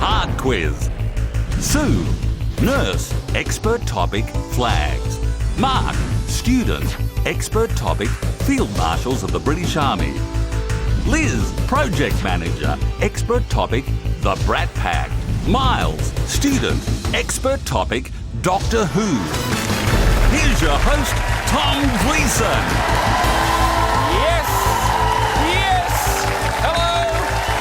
hard quiz. Sue, nurse, expert topic, flags. Mark, student, expert topic, field marshals of the British Army. Liz, project manager, expert topic, the Brat Pack. Miles, student, expert topic, Doctor Who. Here's your host, Tom Gleeson. Yes! Yes! Hello!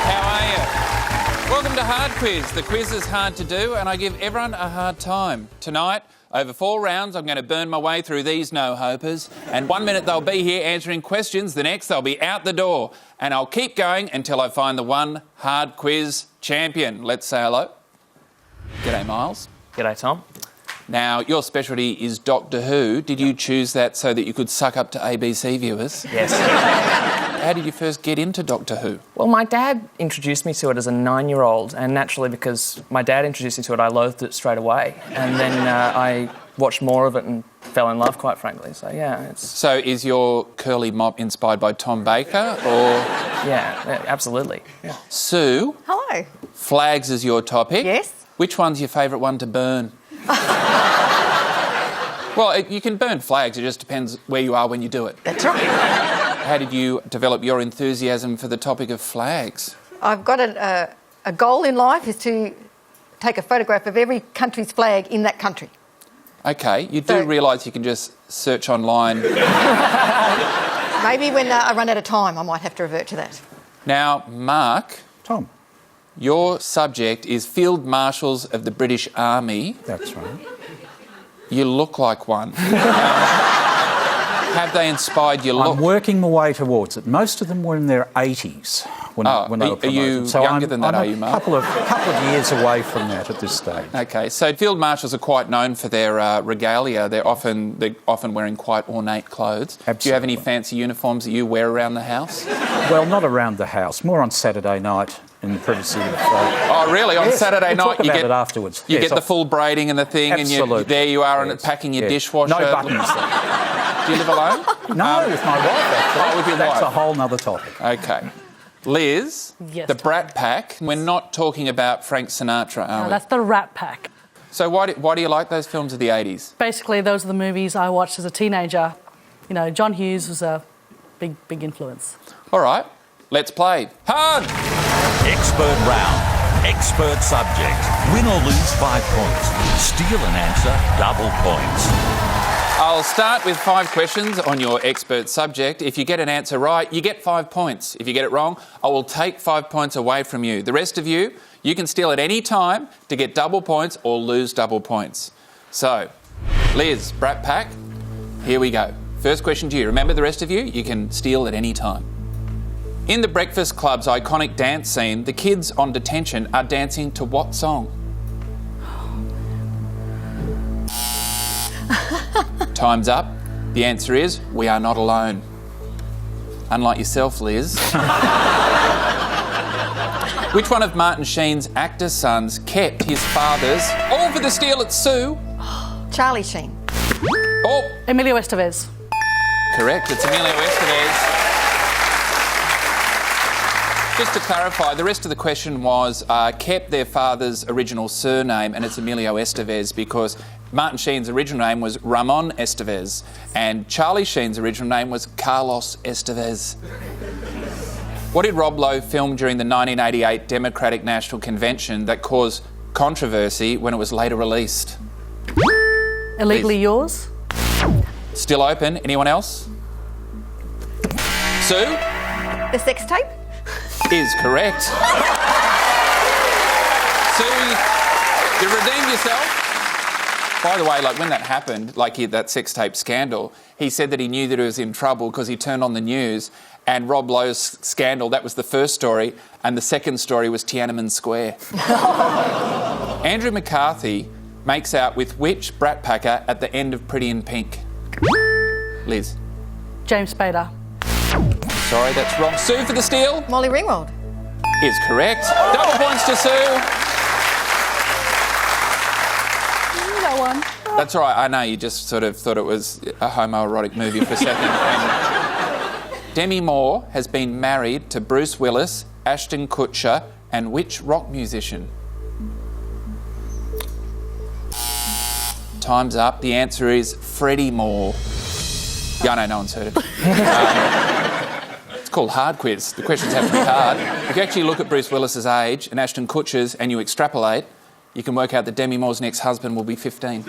How are you? Welcome to Hard Quiz. The quiz is hard to do and I give everyone a hard time. Tonight, over 4 rounds, I'm going to burn my way through these no-hopers, and 1 minute they'll be here answering questions, the next they'll be out the door. And I'll keep going until I find the one hard quiz champion. Let's say hello. G'day, Miles. G'day, Tom. Now, your specialty is Doctor Who. Did you choose that so that you could suck up to ABC viewers? Yes. How did you first get into Doctor Who? Well, my dad introduced me to it as a 9-year-old, and naturally because my dad introduced me to it, I loathed it straight away. And then I watched more of it and fell in love, quite frankly. So, yeah, it's... So is your curly mop inspired by Tom Baker, or...? Yeah, absolutely. Yeah. Sue? Hello. Flags is your topic. Yes. Which one's your favourite one to burn? Well, you can burn flags, it just depends where you are when you do it. That's right. How did you develop your enthusiasm for the topic of flags? I've got a goal in life is to take a photograph of every country's flag in that country. OK, you do realise you can just search online. Maybe when I run out of time, I might have to revert to that. Now, Mark. Tom. Your subject is Field Marshals of the British Army. That's right. You look like one. Have they inspired your look? I'm working my way towards it. Most of them were in their 80s when they were promoted. Are you younger than that, are you, Mark? I'm a couple of years away from that at this stage. OK, so field marshals are quite known for their regalia. They're often wearing quite ornate clothes. Absolutely. Do you have any fancy uniforms that you wear around the house? Well, not around the house, more on Saturday night in the privacy of... Oh, really? On Saturday night you get it afterwards. You get the full braiding and the thing, Absolutely. and there you are, and packing your dishwasher. No buttons. Do you live alone? No, with my wife, actually. Oh, with your That's wife. a whole nother topic. OK. Liz, Yes, the Tom. Brat Pack. We're not talking about Frank Sinatra, are No, we? that's the Rat Pack. So why do you like those films of the 80s? Basically, those are the movies I watched as a teenager. You know, John Hughes was a big influence. All right, let's play. Hard! Expert round. Expert subject. Win or lose 5 points. Steal an answer, double points. I'll start with 5 questions on your expert subject. If you get an answer right, you get 5 points. If you get it wrong, I will take 5 points away from you. The rest of you, you can steal at any time to get double points or lose double points. So, Liz, Brat Pack, here we go. First question to you. Remember, the rest of you, you can steal at any time. In the Breakfast Club's iconic dance scene, the kids on detention are dancing to what song? Time's up. The answer is We Are Not Alone. Unlike yourself, Liz. Which one of Martin Sheen's actor sons kept his father's... All for the steal at Sue. Charlie Sheen. Oh, Emilio Estevez. correct. It's Emilio Estevez. Just to clarify, the rest of the question was kept their father's original surname, and it's Emilio Estevez because Martin Sheen's original name was Ramon Estevez and Charlie Sheen's original name was Carlos Estevez. What did Rob Lowe film during the 1988 Democratic National Convention that caused controversy when it was later released? Illegally Please. Yours. Still open. Anyone else? Sue? The Sex Tape. Is correct. Sue, you redeemed yourself. By the way, like when that happened, that sex tape scandal, he said that he knew that he was in trouble because he turned on the news and Rob Lowe's scandal, that was the first story, and the second story was Tiananmen Square. Andrew McCarthy makes out with which Brat Packer at the end of Pretty in Pink? Liz. James Spader. Sorry, that's wrong. Sue for the steal? Molly Ringwald. Is correct. Double points to Sue. That one. That's all right. I know you just sort of thought it was a homoerotic movie for a second. Demi Moore has been married to Bruce Willis, Ashton Kutcher, and which rock musician? Time's up. The answer is Freddie Moore. Yeah, I know, no one's heard of it. It's called Hard Quiz. The questions have to be hard. If you actually look at Bruce Willis's age and Ashton Kutcher's and you extrapolate, you can work out that Demi Moore's next husband will be 15.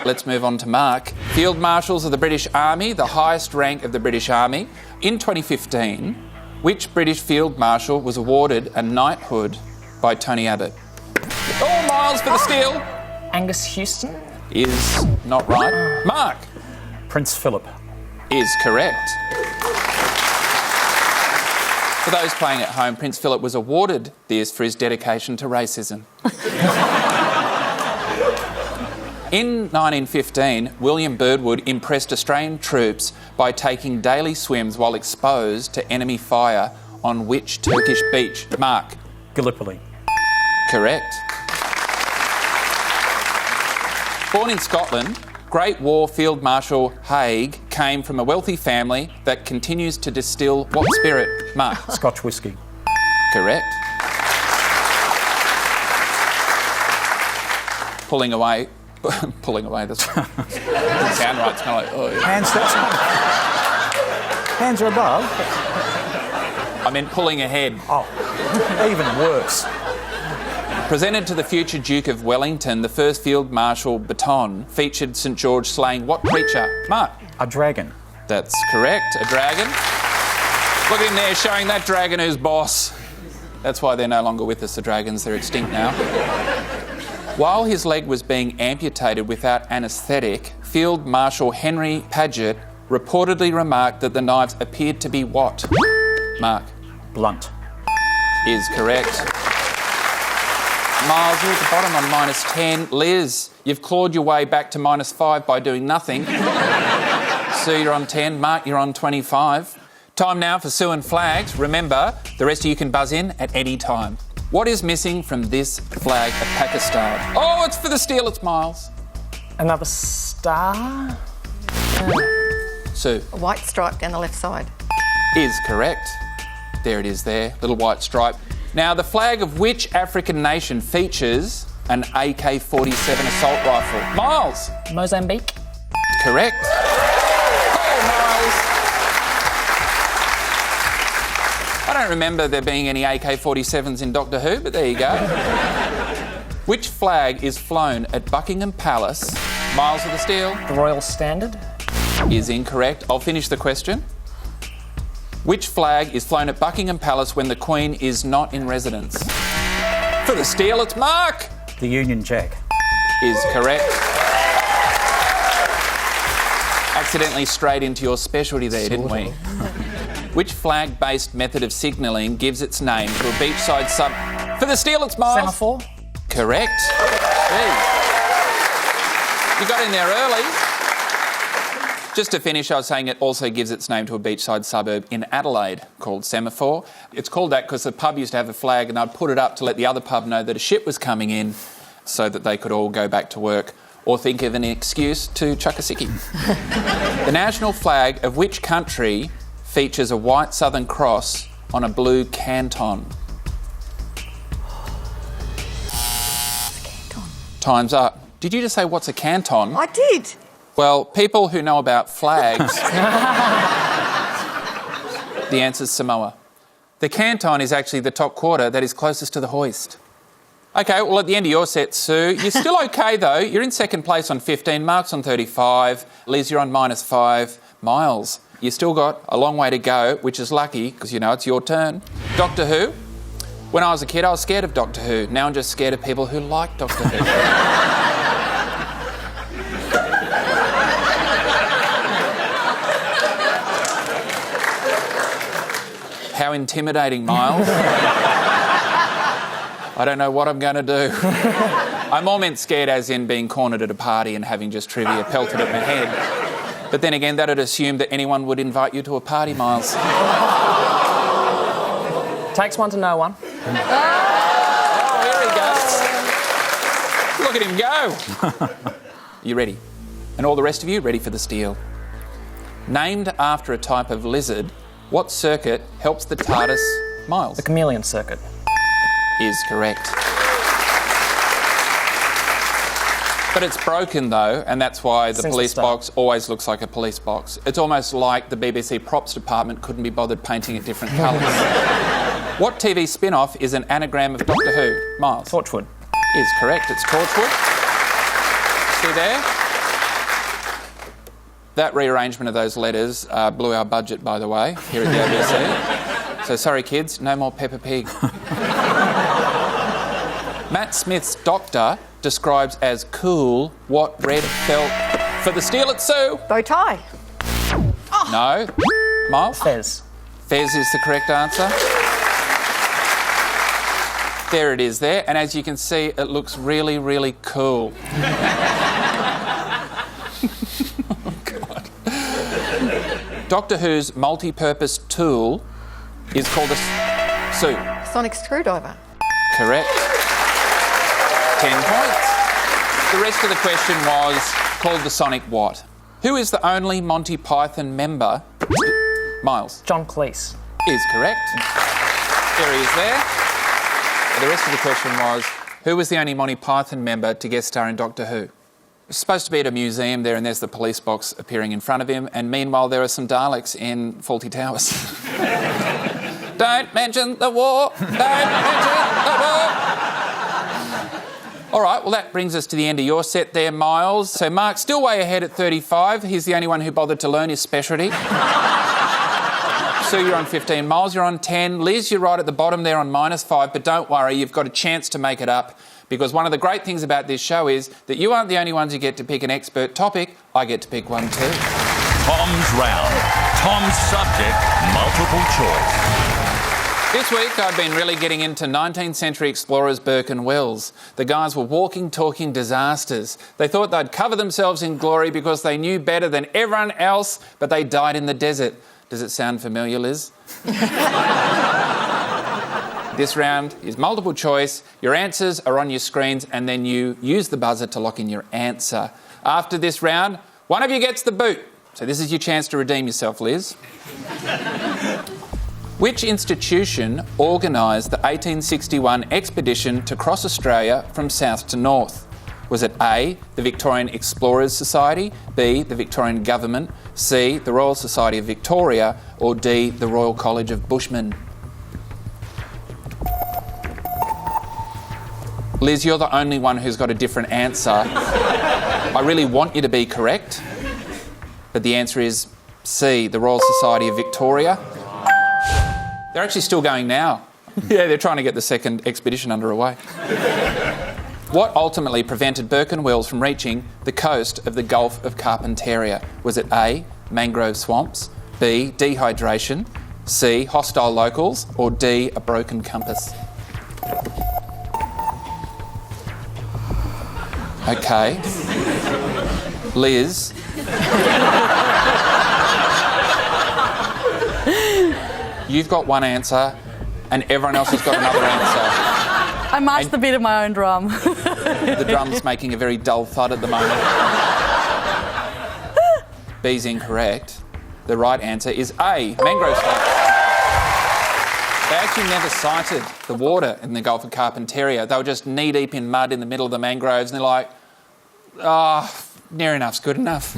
Let's move on to Mark. Field Marshals of the British Army, the highest rank of the British Army. In 2015, which British Field Marshal was awarded a knighthood by Tony Abbott? All Miles for the steal. Angus Houston? Is not right. Mark. Prince Philip. Is correct. For those playing at home, Prince Philip was awarded this for his dedication to racism. In 1915, William Birdwood impressed Australian troops by taking daily swims while exposed to enemy fire on which Turkish beach? Mark. Gallipoli. Correct. Born in Scotland, Great War Field Marshal Haig came from a wealthy family that continues to distill what spirit? Mark. Scotch whisky. Correct. Pulling away, that's doesn't sound right. It's kind of like, oh, yeah. Hands are above. I meant pulling ahead. Oh, even worse. Presented to the future Duke of Wellington, the first Field Marshal baton featured St George slaying what creature? Mark. A dragon. That's correct, a dragon. Look at him there showing that dragon who's boss. That's why they're no longer with us, the dragons, they're extinct now. While his leg was being amputated without anaesthetic, Field Marshal Henry Paget reportedly remarked that the knives appeared to be what? Mark. Blunt. Is correct. Miles, you're at the bottom on -10. Liz, you've clawed your way back to -5 by doing nothing. Sue, you're on 10. Mark, you're on 25. Time now for Sue and Flags. Remember, the rest of you can buzz in at any time. What is missing from this flag of Pakistan? Oh, it's for the steal, it's Miles. Another star? Sue. A white stripe down the left side. Is correct. There it is there, little white stripe. Now, the flag of which African nation features an AK-47 assault rifle? Miles. Mozambique? Correct. Oh, Miles. I don't remember there being any AK-47s in Doctor Who, but there you go. Which flag is flown at Buckingham Palace? Miles of the steal. The Royal Standard? Is incorrect. I'll finish the question. Which flag is flown at Buckingham Palace when the Queen is not in residence? For the steal, it's Mark. The Union Jack. Is correct. Accidentally strayed into your specialty there, didn't we? Which flag-based method of signalling gives its name to a beachside sub... For the steal, it's Miles. Semaphore? Correct. Gee. You got in there early. Just to finish, I was saying it also gives its name to a beachside suburb in Adelaide called Semaphore. It's called that because the pub used to have a flag and I'd put it up to let the other pub know that a ship was coming in so that they could all go back to work or think of an excuse to chuck a sickie. The national flag of which country features a white Southern Cross on a blue canton? Canton. Time's up. Did you just say what's a canton? I did. Well, people who know about flags, the answer's Samoa. The canton is actually the top quarter that is closest to the hoist. OK, well, at the end of your set, Sue, you're still OK, though. You're in second place on 15, Mark's on 35, Liz, you're on -5. Miles, you still got a long way to go, which is lucky, because, you know, it's your turn. Doctor Who. When I was a kid, I was scared of Doctor Who. Now I'm just scared of people who like Doctor Who. How intimidating, Miles. I don't know what I'm going to do. I more meant scared as in being cornered at a party and having just trivia pelted at my head. But then again, that would assume that anyone would invite you to a party, Miles. Takes one to know one. Oh, here he goes. Look at him go. You ready? And all the rest of you, ready for the steal. Named after a type of lizard, what circuit helps the TARDIS? Miles. The chameleon circuit. Is correct. But it's broken though, and that's why the Since police the start. box always looks like a police box. It's almost like the BBC props department couldn't be bothered painting it different colours. What TV spin-off is an anagram of Doctor Who? Miles? Torchwood. Is correct. It's Torchwood. See there? That rearrangement of those letters blew our budget, by the way, here at the ABC. So sorry, kids, no more Peppa Pig. Matt Smith's Doctor describes as cool what red felt for the steel at Sue? Bow tie. No. Miles? Fez. Fez is the correct answer. There it is there, and as you can see, it looks really, really cool. Oh, God. Doctor Who's multi-purpose tool is called a Sue. Sonic screwdriver. Correct. 10 points. The rest of the question was called the Sonic what? Who is the only Monty Python member? Miles. John Cleese. Is correct. There he is there. The rest of the question was, who was the only Monty Python member to guest star in Doctor Who? It's supposed to be at a museum there, and there's the police box appearing in front of him, and meanwhile there are some Daleks in Fawlty Towers. Don't mention the war! Don't mention the war! All right, well, that brings us to the end of your set there, Miles. So Mark's still way ahead at 35. He's the only one who bothered to learn his speciality. Sue, you're on 15. Miles, you're on 10. Liz, you're right at the bottom there on -5, but don't worry, you've got a chance to make it up, because one of the great things about this show is that you aren't the only ones who get to pick an expert topic. I get to pick one too. Tom's round. Tom's subject, multiple choice. This week I've been really getting into 19th century explorers Burke and Wells. The guys were walking, talking disasters. They thought they'd cover themselves in glory because they knew better than everyone else, but they died in the desert. Does it sound familiar, Liz? This round is multiple choice. Your answers are on your screens, and then you use the buzzer to lock in your answer. After this round, one of you gets the boot. So this is your chance to redeem yourself, Liz. Which institution organised the 1861 expedition to cross Australia from south to north? Was it A, the Victorian Explorers Society, B, the Victorian Government, C, the Royal Society of Victoria, or D, the Royal College of Bushmen? Liz, you're the only one who's got a different answer. I really want you to be correct, but the answer is C, the Royal Society of Victoria. They're actually still going now. Yeah, they're trying to get the second expedition underway. What ultimately prevented Burke and Wells from reaching the coast of the Gulf of Carpentaria? Was it A, mangrove swamps, B, dehydration, C, hostile locals, or D, a broken compass? Okay. Liz. You've got one answer and everyone else has got another answer. I marched the beat of my own drum. The drum's making a very dull thud at the moment. B's incorrect. The right answer is A, mangrove swamps. They actually never sighted the water in the Gulf of Carpentaria. They were just knee-deep in mud in the middle of the mangroves, and they're like, near enough's good enough.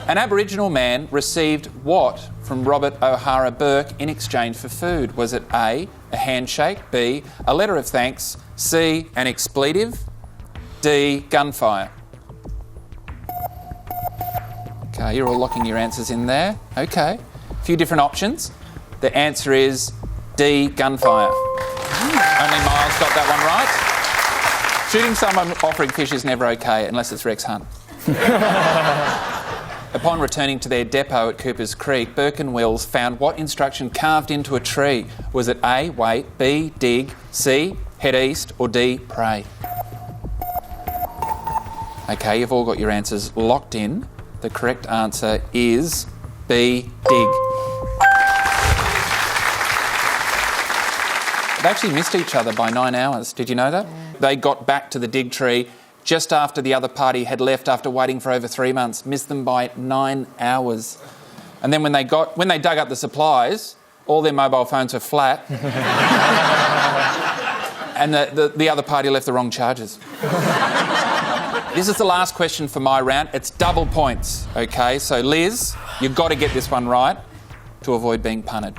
An Aboriginal man received what from Robert O'Hara Burke in exchange for food? Was it A, a handshake, B, a letter of thanks, C, an expletive, D, gunfire? Okay, you're all locking your answers in there. Okay, a few different options. The answer is D, gunfire. Only Miles got that one right. Shooting someone offering fish is never okay unless it's Rex Hunt. Upon returning to their depot at Cooper's Creek, Burke and Wells found what instruction carved into a tree? Was it A, wait, B, dig, C, head east, or D, pray? Okay, you've all got your answers locked in. The correct answer is B, dig. They actually missed each other by 9 hours. Did you know that? They got back to the dig tree just after the other party had left after waiting for over 3 months. Missed them by 9 hours. And then when they dug up the supplies, all their mobile phones were flat. And the other party left the wrong charges. this is the last question for my round. It's double points, okay? So, Liz, you've got to get this one right to avoid being punted.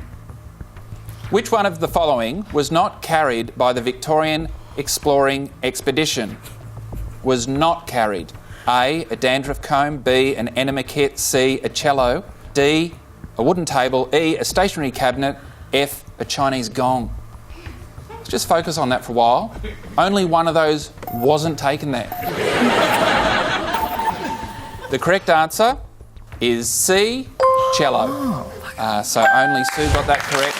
Which one of the following was not carried by the Victorian exploring expedition? Was not carried. A dandruff comb, B, an enema kit, C, a cello, D, a wooden table, E, a stationary cabinet, F, a Chinese gong. Let's just focus on that for a while. Only one of those wasn't taken there. The correct answer is C, cello. So only Sue got that correct.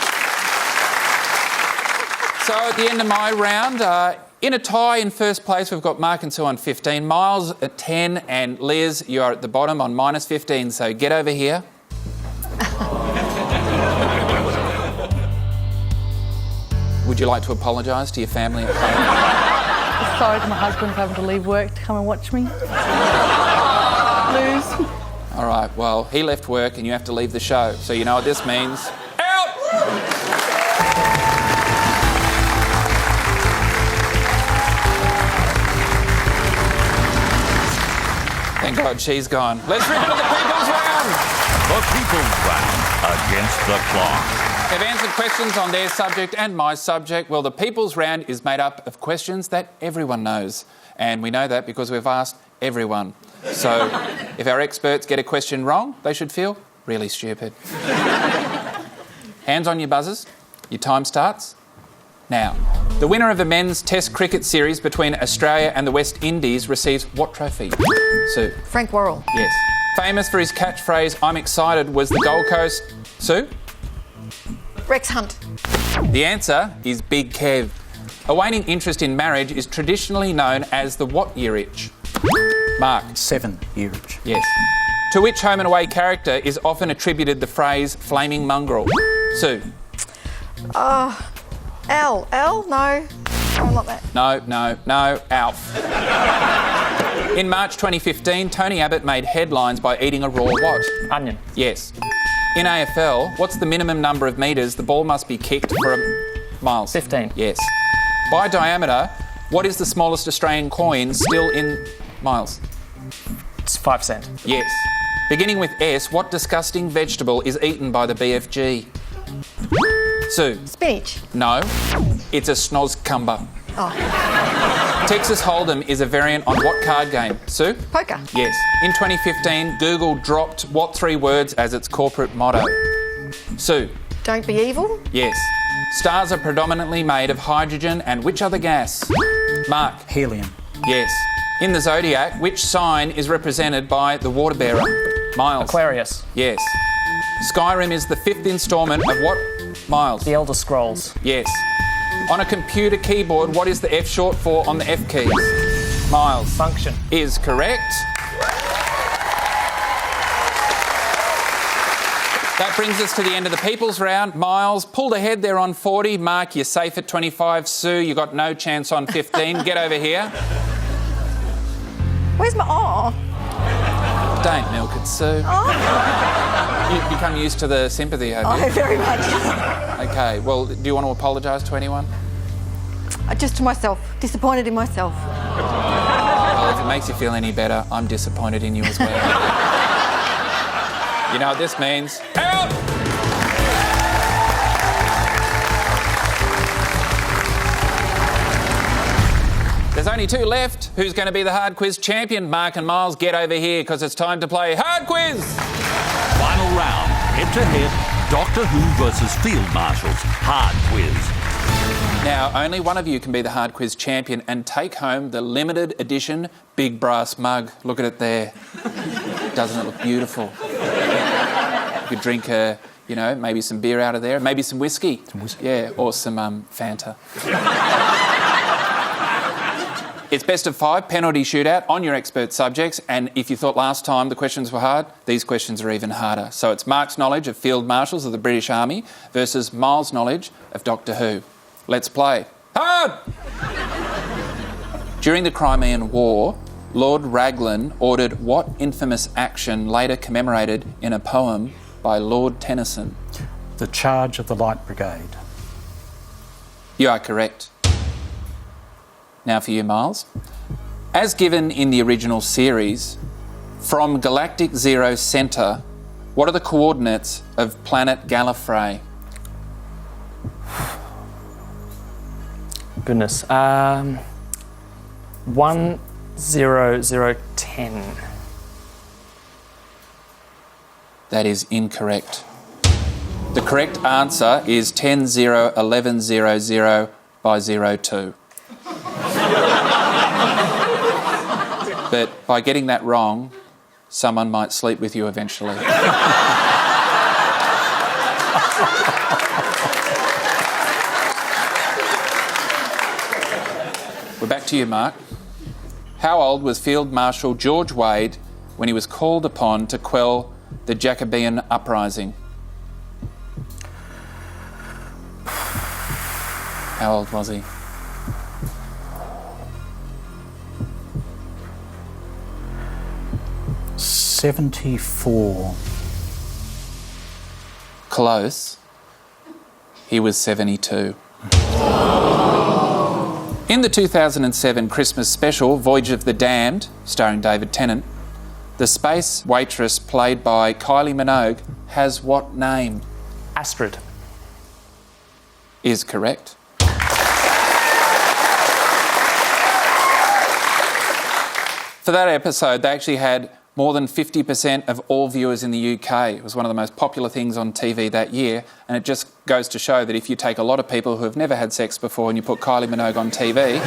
So at the end of my round, in a tie in first place, we've got Mark and Sue on 15, Miles at 10, and Liz, you are at the bottom on minus 15, so get over here. Would you like to apologise to your family at home? Sorry to my husband for having to leave work to come and watch me lose. All right, well, he left work and you have to leave the show, so you know what this means. Out! Thank God she's gone. Let's rip into the People's Round. The People's Round against the clock. They've answered questions on their subject and my subject. Well, the People's Round is made up of questions that everyone knows. And we know that because we've asked everyone. So if our experts get a question wrong, they should feel really stupid. Hands on your buzzers. Your time starts now. The winner of the men's Test cricket series between Australia and the West Indies receives what trophy? Sue. Frank Worrell. Yes. Famous for his catchphrase, "I'm excited," was the Gold Coast. Sue? Rex Hunt. The answer is Big Kev. A waning interest in marriage is traditionally known as the what year itch? Mark. 7-year itch. Yes. To which home and away character is often attributed the phrase flaming mongrel? Sue. Al. No. I'm not that. No. Alf. In March 2015, Tony Abbott made headlines by eating a raw what? Onion. Yes. In AFL, what's the minimum number of metres the ball must be kicked for a Miles? 15. Yes. By diameter, what is the smallest Australian coin still in Miles? It's 5 cent. Yes. Beginning with S, what disgusting vegetable is eaten by the BFG? Sue? Spinach. No. It's a snozcumber. Oh. Texas Hold'em is a variant on what card game? Sue? Poker. Yes. In 2015, Google dropped what 3 words as its corporate motto? Sue? Don't be evil. Yes. Stars are predominantly made of hydrogen and which other gas? Mark? Helium. Yes. In the zodiac, which sign is represented by the water bearer? Miles? Aquarius. Yes. Skyrim is the 5th instalment of what? Miles? The Elder Scrolls. Yes. On a computer keyboard, what is the F short for on the F keys? Miles? Function. Is correct. That brings us to the end of the People's Round. Miles pulled ahead there on 40. Mark, you're safe at 25. Sue, you got no chance on 15. Get over here. Where's my... Oh. Don't milk it, Sue. Oh. You've become used to the sympathy, have you? Oh, very much. Okay, well, do you want to apologise to anyone? Just to myself. Disappointed in myself. Well, if it makes you feel any better, I'm disappointed in you as well. You know what this means? Out! There's only 2 left. Who's going to be the hard quiz champion? Mark and Miles, get over here because it's time to play Hard Quiz! Final round, head-to-head, Doctor Who versus Field Marshals Hard Quiz. Now, only one of you can be the Hard Quiz champion and take home the limited edition big brass mug. Look at it there. Doesn't it look beautiful? You could drink maybe some beer out of there, maybe some whiskey. Some whiskey. Yeah, or some Fanta. It's best of 5, penalty shootout on your expert subjects, and if you thought last time the questions were hard, these questions are even harder. So it's Mark's knowledge of Field Marshals of the British Army versus Miles' knowledge of Doctor Who. Let's play. Hard! During the Crimean War, Lord Raglan ordered what infamous action later commemorated in a poem by Lord Tennyson? The charge of the Light Brigade. You are correct. Now for you, Miles. As given in the original series, from Galactic Zero Centre, what are the coordinates of planet Gallifrey? Goodness. 10010. That is incorrect. The correct answer is 10-0-11-0-0 by 02. But by getting that wrong, someone might sleep with you eventually. We're back to you, Mark. How old was Field Marshal George Wade when he was called upon to quell the Jacobean uprising? How old was he? '74. Close. He was 72. In the 2007 Christmas special, Voyage of the Damned, starring David Tennant, the space waitress played by Kylie Minogue has what name? Astrid. Is correct. For that episode, they actually had more than 50% of all viewers in the UK. It was one of the most popular things on TV that year, and it just goes to show that if you take a lot of people who have never had sex before and you put Kylie Minogue on TV,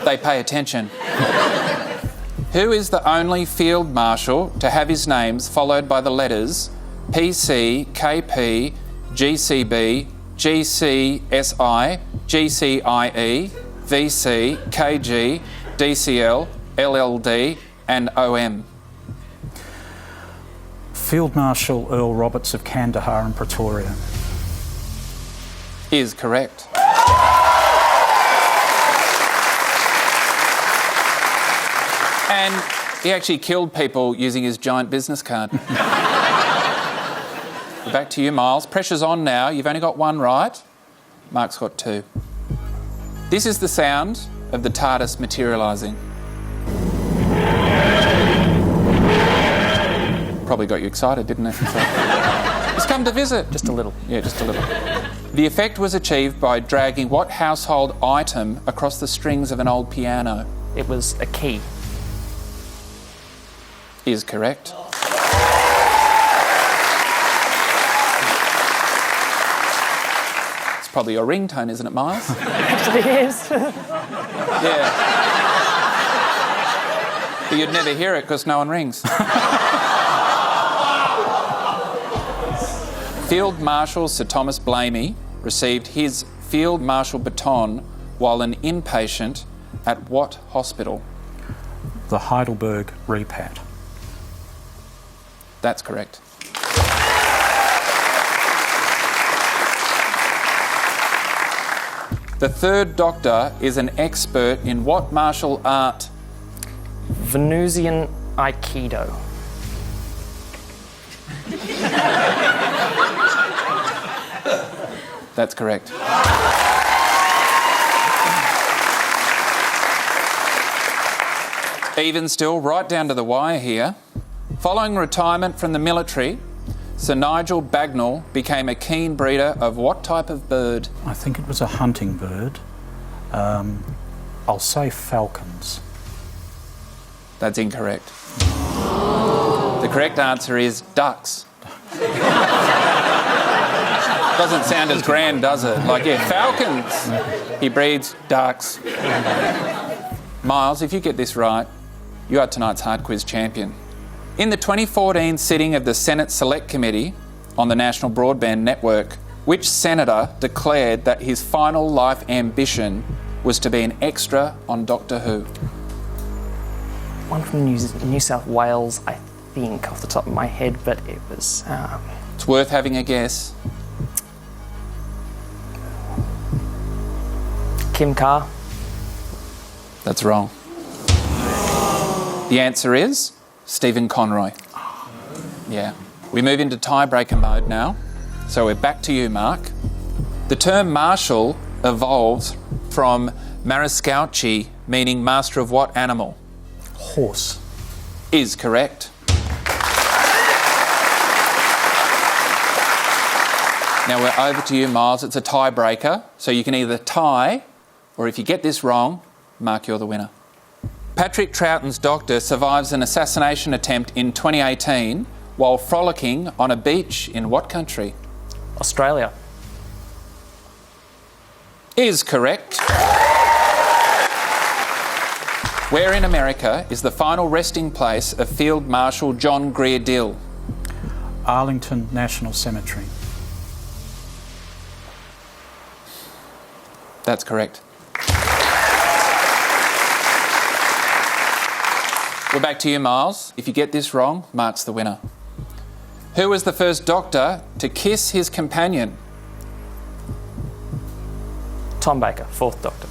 they pay attention. Who is the only Field Marshal to have his names followed by the letters PC, KP, GCB, GCSI, GCIE, VC, KG, DCL, LLD and OM? Field Marshal Earl Roberts of Kandahar and Pretoria. Is correct. And he actually killed people using his giant business card. Back to you, Miles. Pressure's on now. You've only got one right. Mark's got two. This is the sound of the TARDIS materialising. Probably got you excited, didn't it? So, he's come to visit. Just a little. Yeah, just a little. The effect was achieved by dragging what household item across the strings of an old piano? It was a key. Is correct. It's probably your ringtone, isn't it, Miles? Actually, is. Yeah. But you'd never hear it because no one rings. Field Marshal Sir Thomas Blamey received his Field Marshal baton while an inpatient at what hospital? The Heidelberg Repat. That's correct. The Third Doctor is an expert in what martial art? Venusian Aikido. That's correct. Even still, right down to the wire here. Following retirement from the military, Sir Nigel Bagnall became a keen breeder of what type of bird? I think it was a hunting bird. I'll say falcons. That's incorrect. The correct answer is ducks. Doesn't sound as grand, does it? Like, yeah, falcons. He breeds ducks. Miles, if you get this right, you are tonight's hard quiz champion. In the 2014 sitting of the Senate Select Committee on the National Broadband Network, which senator declared that his final life ambition was to be an extra on Doctor Who? One from New South Wales, I think, off the top of my head, but it was... It's worth having a guess. Kim Carr. That's wrong. The answer is Stephen Conroy. Yeah. We move into tiebreaker mode now. So we're back to you, Mark. The term marshal evolves from Mariscalchi, meaning master of what animal? Horse. Is correct. Now we're over to you, Miles. It's a tiebreaker, so you can either tie, or if you get this wrong, Mark, you're the winner. Patrick Troughton's doctor survives an assassination attempt in 2018 while frolicking on a beach in what country? Australia. Is correct. Where in America is the final resting place of Field Marshal John Grier Dill? Arlington National Cemetery. That's correct. We're back to you, Miles. If you get this wrong, Mark's the winner. Who was the first doctor to kiss his companion? Tom Baker, fourth Doctor.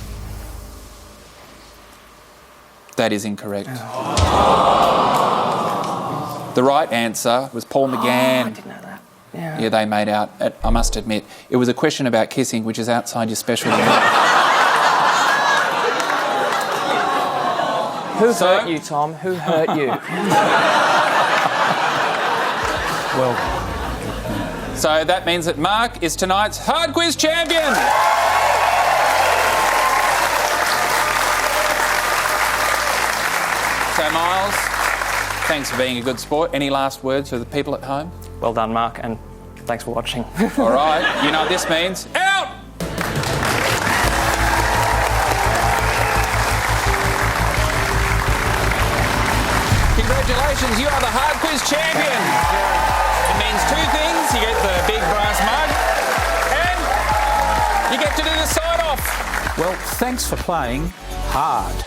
That is incorrect. The right answer was Paul McGann. I didn't know that. Yeah, they made out. I must admit, it was a question about kissing, which is outside your specialty. Who hurt you, Tom? Who hurt you? Well done. So that means that Mark is tonight's Hard Quiz champion. So, Miles, thanks for being a good sport. Any last words for the people at home? Well done, Mark, and thanks for watching. All right, you know what this means. Out! Congratulations, you are the Hard Quiz champion. It means two things. You get the big brass mug and you get to do the sign-off. Well, thanks for playing hard.